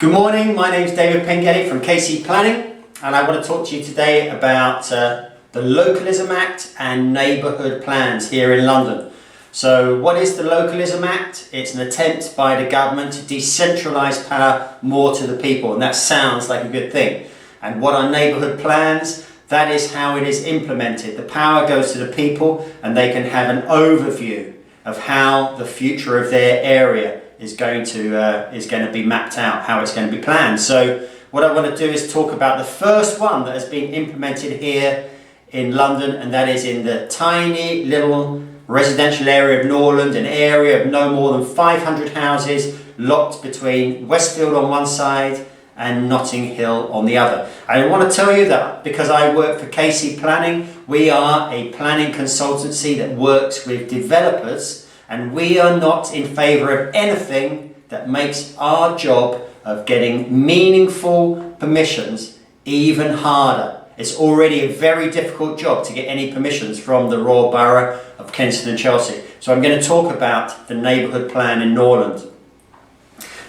Good morning, my name is David Pengilly from KCPlanning, and I want to talk to you today about the Localism Act and Neighbourhood Plans here in London. So what is the Localism Act? It's an attempt by the government to decentralise power more to the people, and that sounds like a good thing. And what are neighbourhood plans? That is how it is implemented. The power goes to the people and they can have an overview of how the future of their area is going to be mapped out, how it's going to be planned. So what I want to do is talk about the first one that has been implemented here in London, and that is in the tiny little residential area of Norland, an area of no more than 500 houses locked between Westfield on one side and Notting Hill on the other. I want to tell you that because I work for KCPlanning. We are a planning consultancy that works with developers, and we are not in favour of anything that makes our job of getting meaningful permissions even harder. It's already a very difficult job to get any permissions from the Royal Borough of Kensington and Chelsea. So I'm going to talk about the Neighbourhood Plan in Norland.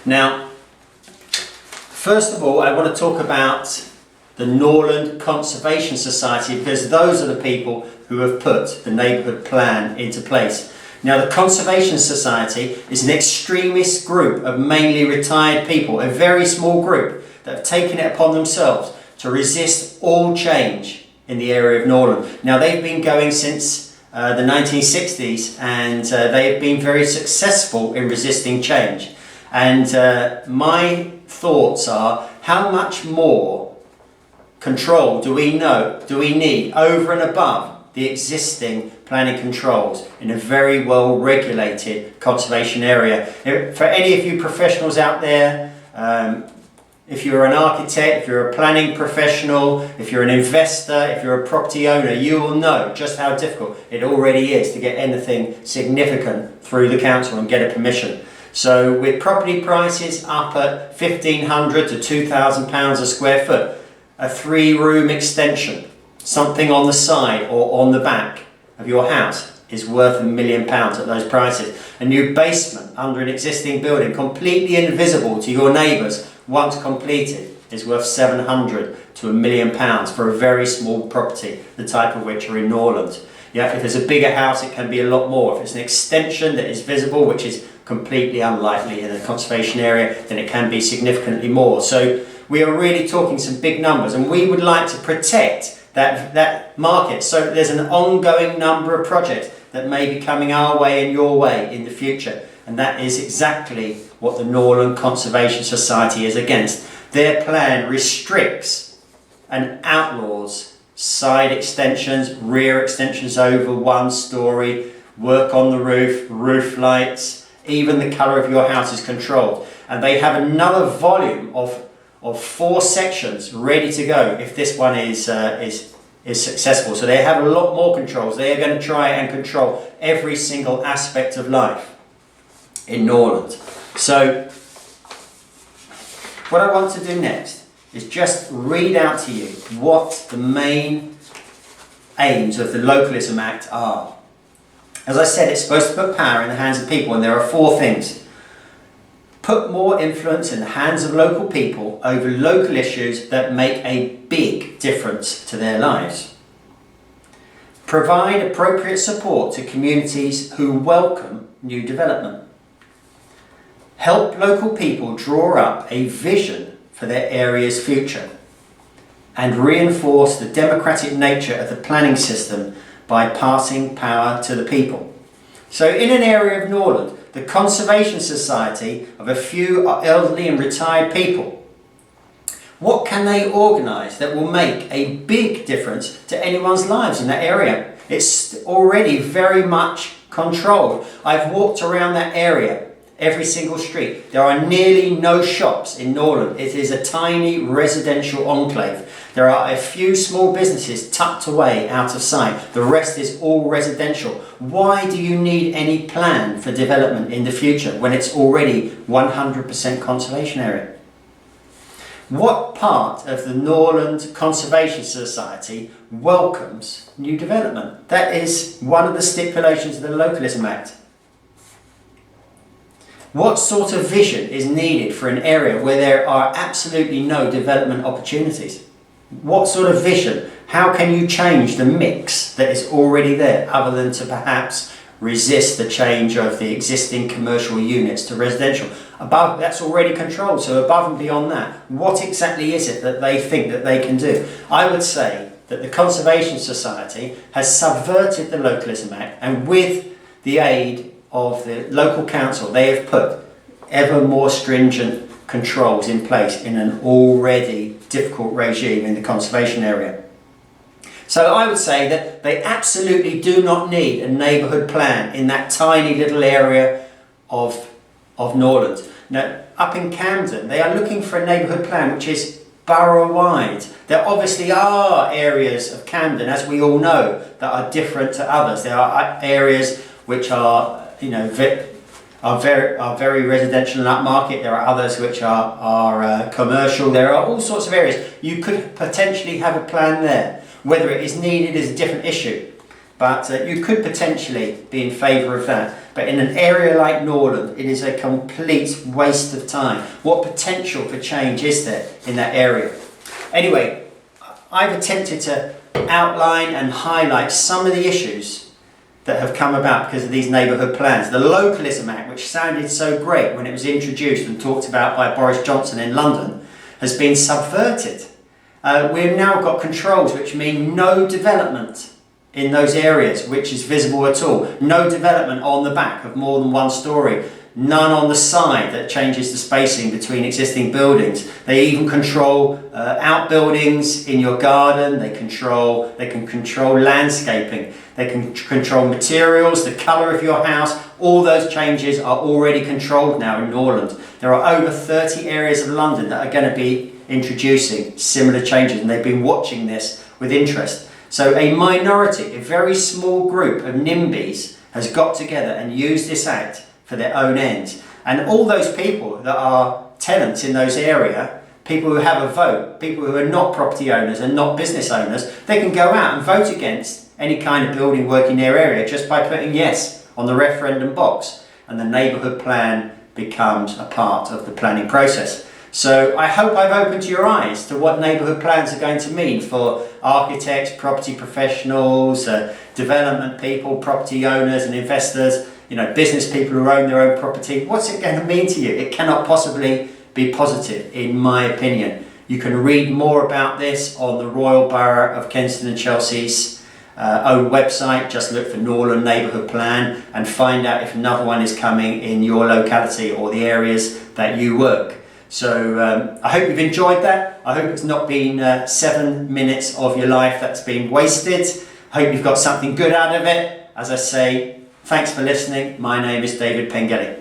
Now, first of all, I want to talk about the Norland Conservation Society, because those are the people who have put the Neighbourhood Plan into place. Now, the Conservation Society is an extremist group of mainly retired people, a very small group that have taken it upon themselves to resist all change in the area of Norland. Now, they've been going since the 1960s, and they have been very successful in resisting change. And my thoughts are, how much more control do we need over and above the existing planning controls in a very well regulated conservation area? For any of you professionals out there, if you're an architect, if you're a planning professional, if you're an investor, if you're a property owner, you will know just how difficult it already is to get anything significant through the council and get a permission. So with property prices up at £1,500 to £2,000 a square foot, a 3-room extension, something on the side or on the back of your house is worth £1 million at those prices. A new basement under an existing building, completely invisible to your neighbours once completed, is worth £700 to £1 million for a very small property, the type of which are in Norland. Yeah, if there's a bigger house, it can be a lot more. If it's an extension that is visible, which is completely unlikely in a conservation area, then it can be significantly more. So we are really talking some big numbers, and we would like to protect that market. So there's an ongoing number of projects that may be coming our way and your way in the future, and that is exactly what the Norland Conservation Society is against. Their plan restricts and outlaws side extensions, rear extensions over 1 story, work on the roof, roof lights, even the colour of your house is controlled. And they have another volume of 4 sections ready to go if this one is successful. So they have a lot more controls. They are going to try and control every single aspect of life in Norland. So what I want to do next is just read out to you what the main aims of the Localism Act are. As I said, it's supposed to put power in the hands of people, and there are 4 things. Put more influence in the hands of local people over local issues that make a big difference to their lives. Provide appropriate support to communities who welcome new development. Help local people draw up a vision for their area's future. And reinforce the democratic nature of the planning system by passing power to the people. So in an area of Norland, the Conservation Society of a few elderly and retired people, what can they organise that will make a big difference to anyone's lives in that area? It's already very much controlled. I've walked around that area, every single street. There are nearly no shops in Norland. It is a tiny residential enclave. There are a few small businesses tucked away out of sight. The rest is all residential. Why do you need any plan for development in the future when it's already 100% conservation area? What part of the Norland Conservation Society welcomes new development? That is one of the stipulations of the Localism Act. What sort of vision is needed for an area where there are absolutely no development opportunities? What sort of vision? How can you change the mix that is already there, other than to perhaps resist the change of the existing commercial units to residential? Above, that's already controlled, so above and beyond that, what exactly is it that they think that they can do? I would say that the Conservation Society has subverted the Localism Act, and with the aid of the local council, they have put ever more stringent controls in place in an already difficult regime in the conservation area. So I would say that they absolutely do not need a neighbourhood plan in that tiny little area of Norland. Now, up in Camden, they are looking for a neighbourhood plan which is borough-wide. There obviously are areas of Camden, as we all know, that are different to others. There are areas which are, very residential and upmarket. There are others which are commercial. There are all sorts of areas. You could potentially have a plan there. Whether it is needed is a different issue, but you could potentially be in favour of that. But in an area like Norland, it is a complete waste of time. What potential for change is there in that area? Anyway, I've attempted to outline and highlight some of the issues that have come about because of these neighbourhood plans. The Localism Act, which sounded so great when it was introduced and talked about by Boris Johnson in London, has been subverted. We've now got controls which mean no development in those areas which is visible at all. No development on the back of more than one storey. None on the side that changes the spacing between existing buildings. They even control outbuildings in your garden. They can control landscaping. They can control materials, the colour of your house. All those changes are already controlled now in Norland. There are over 30 areas of London that are going to be introducing similar changes, and they've been watching this with interest. So a minority, a very small group of NIMBYs has got together and used this act for their own ends. And all those people that are tenants in those areas, people who have a vote, people who are not property owners and not business owners, they can go out and vote against any kind of building work in their area just by putting yes on the referendum box, and the neighbourhood plan becomes a part of the planning process. So I hope I've opened your eyes to what neighbourhood plans are going to mean for architects, property professionals, development people, property owners and investors, business people who own their own property. What's it going to mean to you? It cannot possibly be positive, in my opinion. You can read more about this on the Royal Borough of Kensington and Chelsea's own website. Just look for Norland Neighbourhood Plan and find out if another one is coming in your locality or the areas that you work. So I hope you've enjoyed that. I hope it's not been 7 minutes of your life that's been wasted. I hope you've got something good out of it. As I say, thanks for listening. My name is David Pengilly.